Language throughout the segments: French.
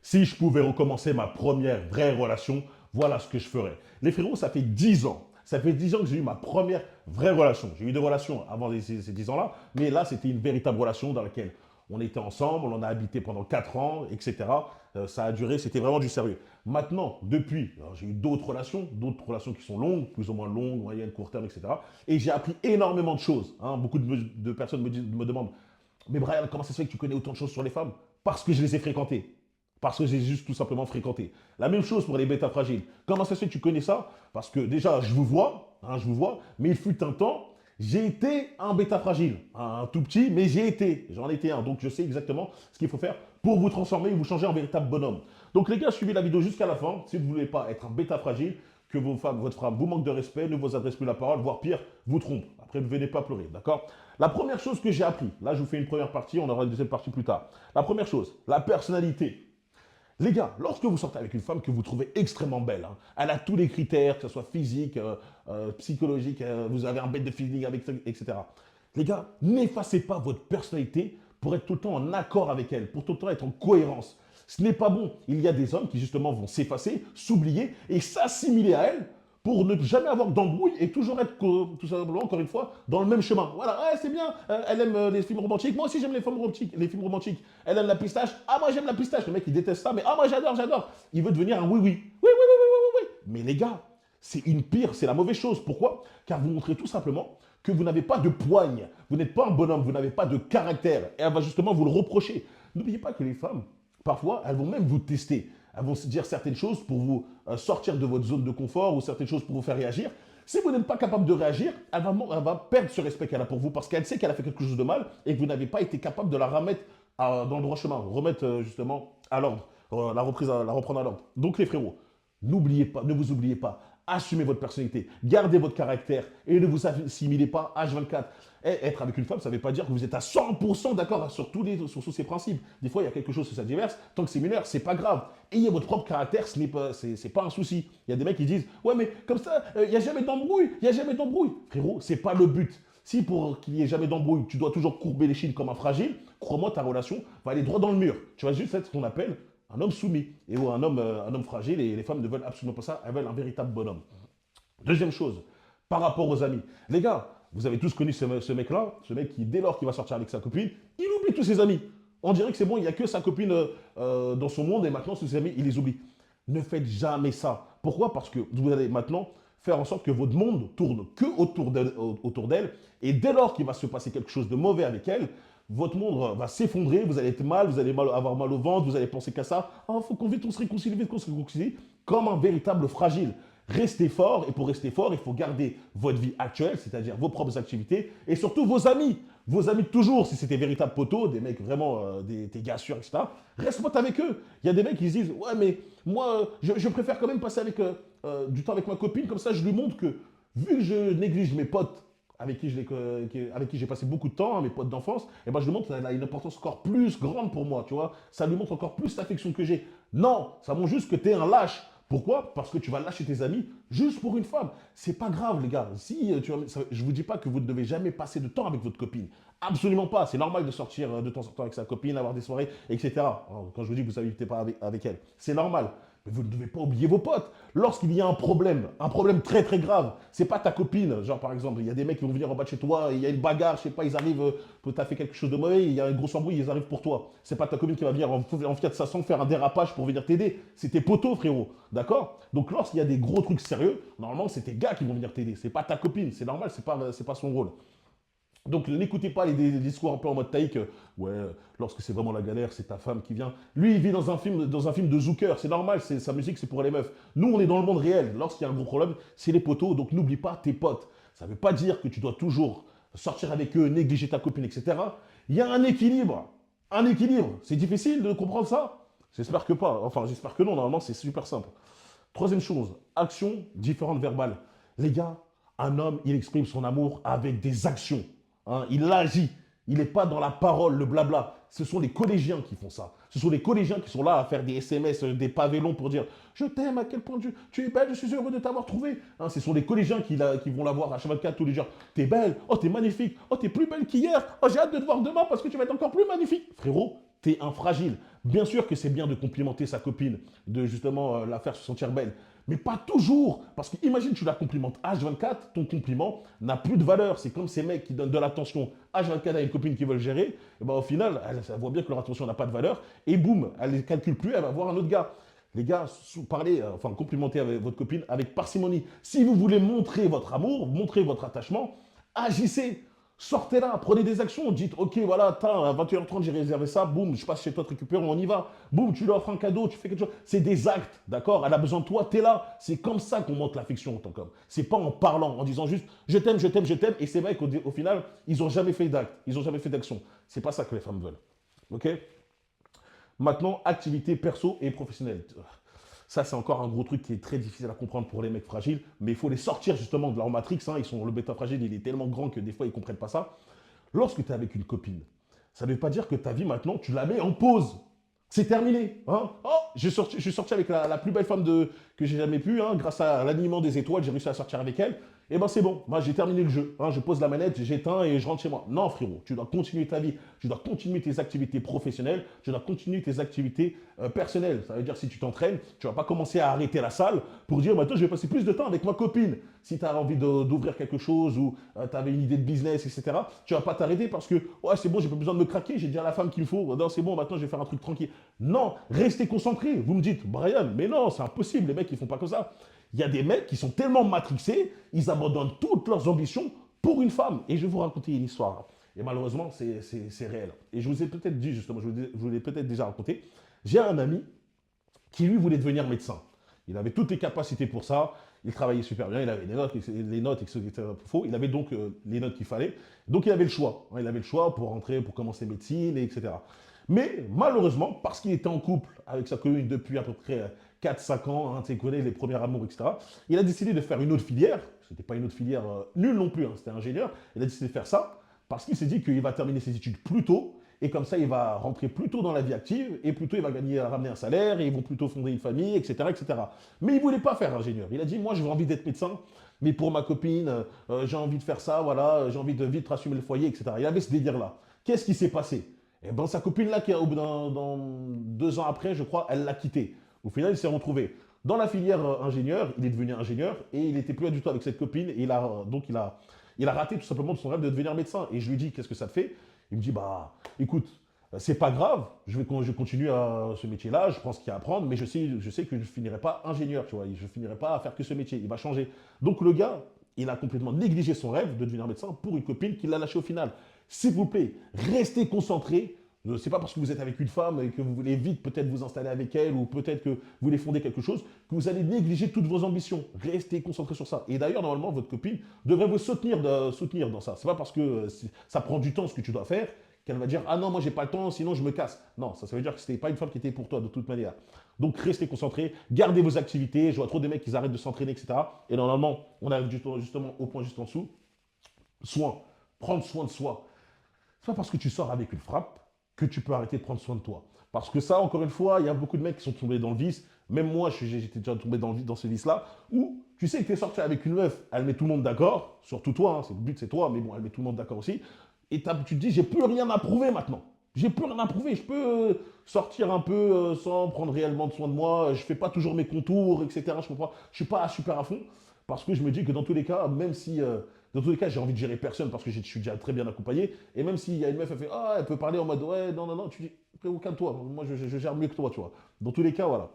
Si je pouvais recommencer ma première vraie relation, voilà ce que je ferais. Les frérots, ça fait 10 ans. Ça fait 10 ans que j'ai eu ma première vraie relation. J'ai eu des relations avant ces 10 ans-là, mais là, c'était une véritable relation dans laquelle on était ensemble, on en a habité pendant 4 ans, etc. Ça a duré, c'était vraiment du sérieux. Maintenant, depuis, j'ai eu d'autres relations qui sont longues, plus ou moins longues, moyennes, court terme, etc. Et j'ai appris énormément de choses, hein. Beaucoup de personnes me demandent, mais Brian, comment ça se fait que tu connais autant de choses sur les femmes? Parce que je les ai fréquentées. Parce que j'ai juste tout simplement fréquenté. La même chose pour les bêtas fragiles. Comment ça se fait que tu connais ça? Parce que déjà, je vous vois, mais il fut un temps, j'ai été un bêta fragile. Un tout petit, mais j'en étais un. Donc je sais exactement ce qu'il faut faire pour vous transformer et vous changer en véritable bonhomme. Donc les gars, suivez la vidéo jusqu'à la fin. Si vous ne voulez pas être un bêta fragile, que votre femme vous manque de respect, ne vous adresse plus la parole, voire pire, vous trompe. Après, ne venez pas pleurer, d'accord? La première chose que j'ai appris, là je vous fais une première partie, on aura une deuxième partie plus tard. La première chose, la personnalité. Les gars, lorsque vous sortez avec une femme que vous trouvez extrêmement belle, hein, elle a tous les critères, que ce soit physique, psychologique, vous avez un bête de feeling avec, etc. Les gars, n'effacez pas votre personnalité pour être tout le temps en accord avec elle, pour tout le temps être en cohérence. Ce n'est pas bon. Il y a des hommes qui justement vont s'effacer, s'oublier et s'assimiler à elle pour ne jamais avoir d'embrouille et toujours être, tout simplement, encore une fois, dans le même chemin. Voilà, ouais, c'est bien, elle aime les films romantiques, moi aussi j'aime les films romantiques. Elle aime la pistache, ah moi j'aime la pistache, le mec il déteste ça, mais ah moi j'adore. Il veut devenir un oui-oui. Oui, oui, oui, oui, oui, oui. Mais les gars, c'est la mauvaise chose. Pourquoi? Car vous montrez tout simplement que vous n'avez pas de poigne, vous n'êtes pas un bonhomme, vous n'avez pas de caractère, et elle va justement vous le reprocher. N'oubliez pas que les femmes, parfois, elles vont même vous tester. Elles vont se dire certaines choses pour vous sortir de votre zone de confort ou certaines choses pour vous faire réagir. Si vous n'êtes pas capable de réagir, elle va perdre ce respect qu'elle a pour vous parce qu'elle sait qu'elle a fait quelque chose de mal et que vous n'avez pas été capable de la remettre dans le droit chemin, remettre justement à l'ordre, la reprendre à l'ordre. Donc les frérots, n'oubliez pas, ne vous oubliez pas. Assumez votre personnalité, gardez votre caractère et ne vous assimilez pas H24. Être avec une femme, ça ne veut pas dire que vous êtes à 100% d'accord sur tous ces principes. Des fois, il y a quelque chose que ça diverse. Tant que c'est mineur, c'est pas grave. Ayez votre propre caractère, c'est pas un souci. Il y a des mecs qui disent, ouais, mais comme ça, il n'y a jamais d'embrouille, il n'y a jamais d'embrouille. Frérot, c'est pas le but. Si pour qu'il n'y ait jamais d'embrouille, tu dois toujours courber les chines comme un fragile, crois-moi, ta relation va aller droit dans le mur. Tu vas juste être ce qu'on appelle un homme soumis et ou un homme fragile et les femmes ne veulent absolument pas ça, elles veulent un véritable bonhomme. Deuxième chose, par rapport aux amis. Les gars, vous avez tous connu ce mec-là, ce mec qui, dès lors qu'il va sortir avec sa copine, il oublie tous ses amis. On dirait que c'est bon, il n'y a que sa copine dans son monde et maintenant, ses amis, il les oublie. Ne faites jamais ça. Pourquoi? Parce que vous allez maintenant faire en sorte que votre monde tourne que autour d'elle et dès lors qu'il va se passer quelque chose de mauvais avec elle, votre monde va s'effondrer, vous allez être mal, vous allez avoir mal au ventre, vous allez penser qu'à ça. Ah, faut qu'on vite on se réconcilie, vite qu'on se réconcilie, comme un véritable fragile. Restez fort et pour rester fort, il faut garder votre vie actuelle, c'est-à-dire vos propres activités et surtout vos amis. Vos amis toujours, si c'est des véritables poteaux, des mecs vraiment, des gars sûrs, etc. Reste pote avec eux. Il y a des mecs qui se disent, ouais mais moi, je préfère quand même passer du temps avec ma copine, comme ça je lui montre que vu que je néglige mes potes avec qui j'ai passé beaucoup de temps, hein, mes potes d'enfance, et ben je lui montre qu'elle a une importance encore plus grande pour moi, tu vois. Ça lui montre encore plus l'affection que j'ai. Non, ça montre juste que tu es un lâche. Pourquoi? Parce que tu vas lâcher tes amis juste pour une femme. C'est pas grave, les gars. Si, je vous dis pas que vous ne devez jamais passer de temps avec votre copine. Absolument pas. C'est normal de sortir de temps en temps avec sa copine, avoir des soirées, etc. Alors, quand je vous dis que vous n'habitez pas avec elle, c'est normal. Mais vous ne devez pas oublier vos potes. Lorsqu'il y a un problème très très grave, c'est pas ta copine. Genre par exemple, il y a des mecs qui vont venir en bas de chez toi, il y a une bagarre, je sais pas, ils arrivent, tu as fait quelque chose de mauvais, il y a un gros embrouille, ils arrivent pour toi. C'est pas ta copine qui va venir en Fiat 500 faire un dérapage pour venir t'aider. C'est tes potos, frérot. D'accord? Donc lorsqu'il y a des gros trucs sérieux, normalement c'est tes gars qui vont venir t'aider. C'est pas ta copine. C'est normal, c'est pas son rôle. Donc n'écoutez pas les discours un peu en mode taïque, ouais, lorsque c'est vraiment la galère, c'est ta femme qui vient. Lui, il vit dans un film de Zucker, c'est normal, sa musique, c'est pour les meufs. Nous, on est dans le monde réel. Lorsqu'il y a un gros problème, c'est les poteaux, donc n'oublie pas tes potes. Ça ne veut pas dire que tu dois toujours sortir avec eux, négliger ta copine, etc. Il y a un équilibre. Un équilibre. C'est difficile de comprendre ça? J'espère que pas. Enfin, j'espère que non, normalement, c'est super simple. Troisième chose, action différente verbale. Les gars, un homme, il exprime son amour avec des actions. Hein, il agit. Il n'est pas dans la parole, le blabla. Ce sont les collégiens qui font ça. Ce sont les collégiens qui sont là à faire des SMS, des pavés longs pour dire je t'aime, à quel point tu es belle, je suis heureux de t'avoir trouvé. Hein, ce sont les collégiens qui vont la voir à H24 tous les jours. T'es belle, oh t'es magnifique, oh t'es plus belle qu'hier, oh j'ai hâte de te voir demain parce que tu vas être encore plus magnifique. Frérot, t'es un fragile. Bien sûr que c'est bien de complimenter sa copine, de justement la faire se sentir belle, mais pas toujours. Parce que imagine, tu la complimentes H24, ton compliment n'a plus de valeur. C'est comme ces mecs qui donnent de l'attention H24 à une copine qu'ils veulent gérer. Et ben, au final, elle voit bien que leur attention n'a pas de valeur. Et boum, elle ne calcule plus, elle va voir un autre gars. Les gars, parlez, enfin, complimentez avec votre copine avec parcimonie. Si vous voulez montrer votre amour, montrer votre attachement, agissez. Sortez là, prenez des actions, dites ok voilà, attends, à 21h30 j'ai réservé ça, boum, je passe chez toi te récupérer, on y va, boum, tu lui offres un cadeau, tu fais quelque chose. C'est des actes, d'accord? Elle a besoin de toi, t'es là. C'est comme ça qu'on montre l'affection en tant qu'homme. C'est pas en parlant, en disant juste je t'aime, je t'aime, je t'aime, et c'est vrai qu'au final, ils n'ont jamais fait d'acte, ils n'ont jamais fait d'action. C'est pas ça que les femmes veulent. Ok? Maintenant, activité perso et professionnelle. Ça, c'est encore un gros truc qui est très difficile à comprendre pour les mecs fragiles, mais il faut les sortir justement de leur matrix. Hein. Le bêta fragile, il est tellement grand que des fois, ils ne comprennent pas ça. Lorsque tu es avec une copine, ça ne veut pas dire que ta vie maintenant, tu la mets en pause. C'est terminé. Hein. Oh, je suis sorti avec la plus belle femme que j'ai jamais pu. Hein. Grâce à l'alignement des étoiles, j'ai réussi à sortir avec elle. Et ben c'est bon, moi j'ai terminé le jeu. Hein. Je pose la manette, j'éteins et je rentre chez moi. Non frérot, tu dois continuer ta vie. Tu dois continuer tes activités professionnelles. Tu dois continuer tes activités personnelles. Ça veut dire si tu t'entraînes, tu ne vas pas commencer à arrêter la salle pour dire maintenant je vais passer plus de temps avec ma copine. Si tu as envie d'ouvrir quelque chose ou tu avais une idée de business, etc., tu ne vas pas t'arrêter parce que ouais, c'est bon, j'ai pas besoin de me craquer, j'ai déjà la femme qu'il me faut. Non, c'est bon, maintenant je vais faire un truc tranquille. Non, restez concentré. Vous me dites, Brian, mais non, c'est impossible, les mecs, ils font pas comme ça. Il y a des mecs qui sont tellement matrixés, ils abandonnent toutes leurs ambitions pour une femme. Et je vais vous raconter une histoire. Et malheureusement, c'est réel. Et je vous ai peut-être dit, justement, je vous l'ai peut-être déjà raconté. J'ai un ami qui, lui, voulait devenir médecin. Il avait toutes les capacités pour ça. Il travaillait super bien. Il avait les notes etc. Faux. Il avait donc les notes qu'il fallait. Donc, il avait le choix. Il avait le choix pour rentrer, pour commencer médecine, etc. Mais malheureusement, parce qu'il était en couple avec sa copine depuis à peu près 4-5 ans, hein, tu connais les premiers amours, etc., il a décidé de faire une autre filière. Ce n'était pas une autre filière nulle non plus, hein, c'était ingénieur. Il a décidé de faire ça parce qu'il s'est dit qu'il va terminer ses études plus tôt et comme ça, il va rentrer plus tôt dans la vie active et plus tôt, il va ramener un salaire et ils vont plutôt fonder une famille, etc., etc. Mais il ne voulait pas faire ingénieur. Il a dit, moi, j'ai envie d'être médecin, mais pour ma copine, j'ai envie de faire ça, voilà, j'ai envie de vite assumer le foyer, etc. Il avait ce délire-là. Qu'est-ce qui s'est passé? Eh ben, sa copine-là, qui, dans 2 ans après, je crois, elle l'a quitté. Au final, il s'est retrouvé dans la filière ingénieur, il est devenu ingénieur et il n'était plus du tout avec cette copine. Et il a raté tout simplement de son rêve de devenir médecin. Et je lui dis, qu'est-ce que ça te fait? Il me dit, bah, écoute, c'est pas grave, je continue à ce métier-là, je prends ce qu'il y a à apprendre, mais je sais que je ne finirai pas ingénieur, tu vois, je ne finirai pas à faire que ce métier, il va changer. Donc le gars, il a complètement négligé son rêve de devenir médecin pour une copine qui l'a lâché au final. S'il vous plaît, restez concentrés. Ce n'est pas parce que vous êtes avec une femme et que vous voulez vite peut-être vous installer avec elle ou peut-être que vous voulez fonder quelque chose que vous allez négliger toutes vos ambitions. Restez concentrés sur ça. Et d'ailleurs, normalement, votre copine devrait vous soutenir dans ça. Ce n'est pas parce que ça prend du temps ce que tu dois faire qu'elle va dire ah non, moi j'ai pas le temps, sinon je me casse. Non, ça veut dire que ce n'était pas une femme qui était pour toi de toute manière. Donc restez concentrés, gardez vos activités. Je vois trop des mecs qui arrêtent de s'entraîner, etc. Et normalement, on arrive justement au point juste en dessous. Prendre soin de soi. C'est pas parce que tu sors avec une frappe que tu peux arrêter de prendre soin de toi. Parce que ça, encore une fois, il y a beaucoup de mecs qui sont tombés dans le vice. Même moi, j'étais déjà tombé dans ce vice-là, où tu sais que tu es sorti avec une meuf, elle met tout le monde d'accord, surtout toi, hein, le but c'est toi, mais bon, elle met tout le monde d'accord aussi. Et tu te dis, j'ai plus rien à prouver maintenant. J'ai plus rien à prouver. Je peux sortir un peu sans prendre réellement soin de moi. Je fais pas toujours mes contours, etc. Je comprends. Je suis pas super à fond parce que je me dis que dans tous les cas, même si dans tous les cas, j'ai envie de gérer personne parce que je suis déjà très bien accompagné. Et même s'il y a une meuf, elle fait ah, elle peut parler en mode ouais, non, non, non, tu dis calme-toi. Moi, je gère mieux que toi, tu vois. Dans tous les cas, voilà.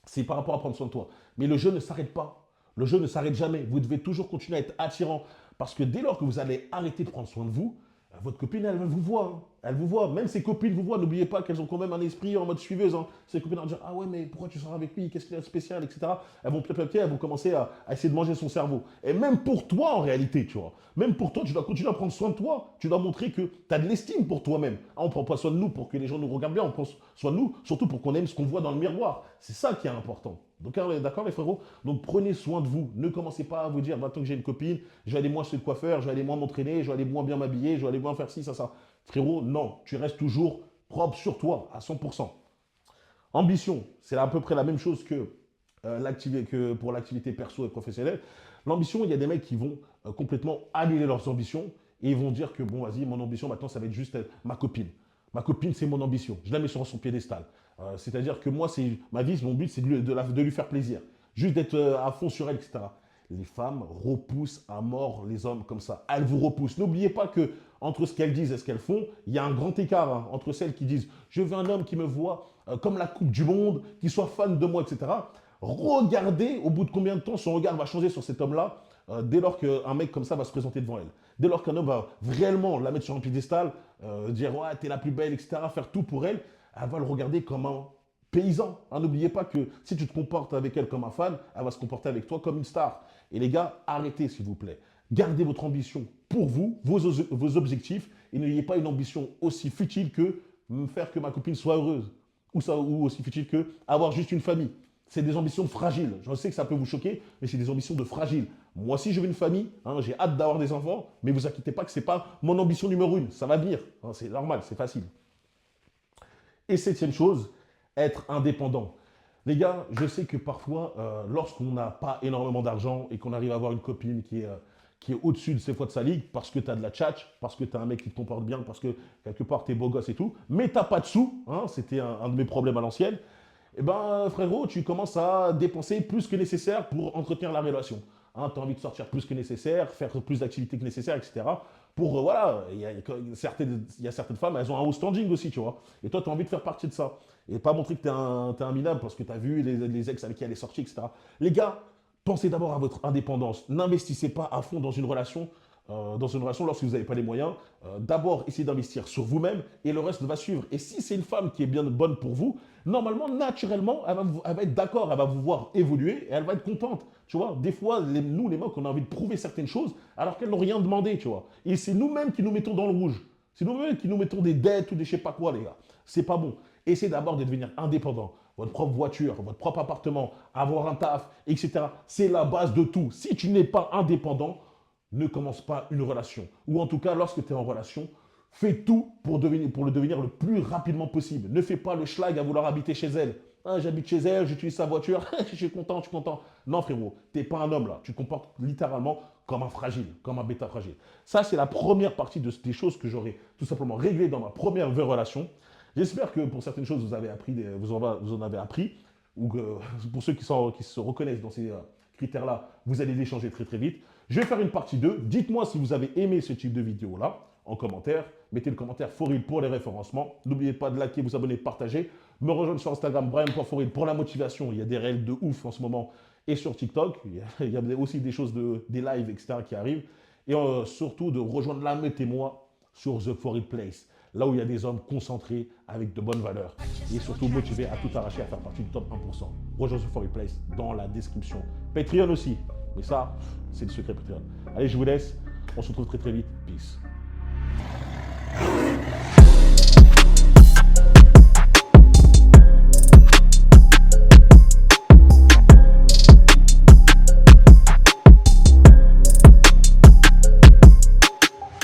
C'est par rapport à prendre soin de toi. Mais le jeu ne s'arrête pas. Le jeu ne s'arrête jamais. Vous devez toujours continuer à être attirant. Parce que dès lors que vous allez arrêter de prendre soin de vous, votre copine, elle vous voit. Hein. Elle vous voit. Même ses copines vous voient. N'oubliez pas qu'elles ont quand même un esprit en mode suiveuse. Hein. Ses copines vont dire ah ouais, mais pourquoi tu sors avec lui? Qu'est-ce qu'il a de spécial, etc. Elles vont elles vont commencer à essayer de manger son cerveau. Et même pour toi, en réalité, tu vois. Même pour toi, tu dois continuer à prendre soin de toi. Tu dois montrer que tu as de l'estime pour toi-même. Ah, on ne prend pas soin de nous pour que les gens nous regardent bien. On prend soin de nous, surtout pour qu'on aime ce qu'on voit dans le miroir. C'est ça qui est important. Donc, d'accord, les frérots? Donc, prenez soin de vous. Ne commencez pas à vous dire, maintenant que j'ai une copine, je vais aller moins chez le coiffeur, je vais aller moins m'entraîner, je vais aller moins bien m'habiller, je vais aller moins faire ci, ça. Frérot, non. Tu restes toujours propre sur toi, à 100%. Ambition, c'est à peu près la même chose que pour l'activité perso et professionnelle. L'ambition, il y a des mecs qui vont complètement annuler leurs ambitions et ils vont dire que bon, vas-y, mon ambition maintenant, ça va être juste ma copine. Ma copine, c'est mon ambition. Je la mets sur son piédestal. C'est-à-dire que moi, ma vie, mon but, c'est de lui faire plaisir. Juste d'être à fond sur elle, etc. Les femmes repoussent à mort les hommes comme ça. Elles vous repoussent. N'oubliez pas que entre ce qu'elles disent et ce qu'elles font, il y a un grand écart hein, entre celles qui disent je veux un homme qui me voit comme la coupe du monde, qui soit fan de moi, etc. Regardez au bout de combien de temps son regard va changer sur cet homme-là dès lors qu'un mec comme ça va se présenter devant elle. Dès lors qu'un homme va réellement la mettre sur un piédestal, dire ouais, t'es la plus belle, etc., faire tout pour elle, elle va le regarder comme un paysan. Hein, n'oubliez pas que si tu te comportes avec elle comme un fan, elle va se comporter avec toi comme une star. Et les gars, arrêtez s'il vous plaît. Gardez votre ambition pour vous, vos objectifs, et n'ayez pas une ambition aussi futile que faire que ma copine soit heureuse, ou aussi futile que avoir juste une famille. C'est des ambitions fragiles. Je sais que ça peut vous choquer, mais c'est des ambitions de fragiles. Moi aussi, je veux une famille, hein, j'ai hâte d'avoir des enfants, mais vous inquiétez pas que ce n'est pas mon ambition numéro une. Ça va venir, hein, c'est normal, c'est facile. Et septième chose, être indépendant. Les gars, je sais que parfois, lorsqu'on n'a pas énormément d'argent et qu'on arrive à avoir une copine qui est au-dessus de ses fois de sa ligue, parce que tu as de la tchatch, parce que tu as un mec qui te comporte bien, parce que quelque part tu es beau gosse et tout, mais tu n'as pas de sous, hein, c'était un de mes problèmes à l'ancienne, eh ben frérot, tu commences à dépenser plus que nécessaire pour entretenir la relation. Hein, tu as envie de sortir plus que nécessaire, faire plus d'activités que nécessaire, etc. Pour, voilà, il y a certaines femmes, elles ont un haut standing aussi, tu vois. Et toi, tu as envie de faire partie de ça. Et pas montrer que tu es un minable parce que tu as vu les ex avec qui elle est sortie, etc. Les gars, pensez d'abord à votre indépendance. N'investissez pas à fond dans une relation lorsque vous n'avez pas les moyens. D'abord, essayez d'investir sur vous-même et le reste va suivre. Et si c'est une femme qui est bien bonne pour vous, normalement, naturellement, elle va être d'accord, elle va vous voir évoluer et elle va être contente. Tu vois, des fois, nous, les mecs, on a envie de prouver certaines choses alors qu'elles n'ont rien demandé, tu vois. Et c'est nous-mêmes qui nous mettons dans le rouge. C'est nous-mêmes qui nous mettons des dettes ou des je sais pas quoi, les gars. C'est pas bon. Essayez d'abord de devenir indépendant. Votre propre voiture, votre propre appartement, avoir un taf, etc. C'est la base de tout. Si tu n'es pas indépendant, ne commence pas une relation. Ou en tout cas, lorsque tu es en relation, fais tout pour le devenir le plus rapidement possible. Ne fais pas le schlag à vouloir habiter chez elle. Ah, j'habite chez elle, j'utilise sa voiture, je suis content, je suis content. Non frérot, tu n'es pas un homme là. Tu te comportes littéralement comme un fragile, comme un bêta fragile. Ça, c'est la première partie des choses que j'aurais tout simplement réglées dans ma première vraie relation. J'espère que pour certaines choses, vous en avez appris, ou que pour ceux qui se reconnaissent dans ces critères-là, vous allez les changer très très vite. Je vais faire une partie 2. Dites-moi si vous avez aimé ce type de vidéo-là en commentaire. Mettez le commentaire Foril pour les référencements. N'oubliez pas de liker, vous abonner, partager. Me rejoindre sur Instagram, Brian.Foril pour la motivation. Il y a des réels de ouf en ce moment. Et sur TikTok, il y a aussi des choses, des lives, etc. qui arrivent. Et surtout de rejoindre la meute et moi sur The Foril Place. Là où il y a des hommes concentrés avec de bonnes valeurs. Et surtout motivés à tout arracher, à faire partie du top 1%. Rejoins The Foril Place dans la description. Patreon aussi. Mais ça, c'est le secret Patreon. Allez, je vous laisse. On se retrouve très très vite. Peace.